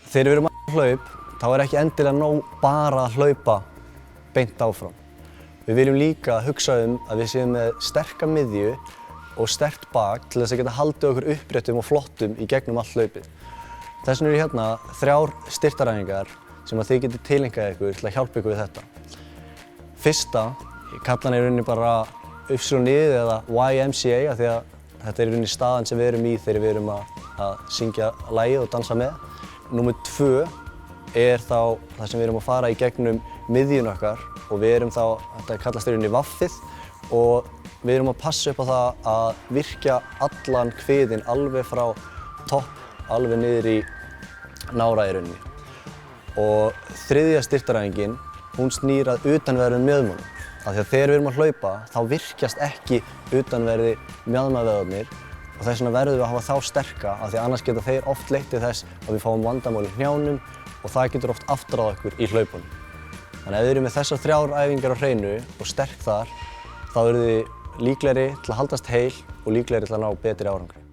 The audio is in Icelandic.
Þegar við erum að hlaup, þá er ekki endilega nóg bara að hlaupa beint áfram. Við viljum líka hugsa að við séum með sterka miðju og sterkt bak til þess að geta haldið okkur uppréttum og flottum í gegnum allt hlaupið. Þess vegna eru hérna 3 styrktaræfingar sem að þið getið tileinkað ykkur til að hjálpa ykkur við þetta. Fyrsta, ég kalla hana í rauninni bara Y-ið eða YMCA af því að þetta er í rauninni staðan sem við erum í þegar við erum að syngja lagið og dansa með. Númer 2 er þá það sem við erum að fara í gegnum miðjun okkar og við erum þá, þetta kallast í rauninni vaffið og við erum að passa upp á það að virkja allan kviðinn alveg frá topp alveg niður í nára í rauninni. Og þriðja styrktaræfingin, hún snýr að utanverðum mjöðmunum. Af því að þegar við erum að hlaupa þá virkjast ekki utanverði mjaðmavöðvarnir og þess vegna verðum við að hafa þá sterka af því að annars geta þeir oft leitt til þess að við fáum vandamál í hnjánum og það getur oft aftrað okkur í hlaupunum. Þannig að ef við erum með þessar 3 æfingar á hreinu og sterk þar, þá erum við líklegri til að haldast heil og líklegri til að ná betri árangri.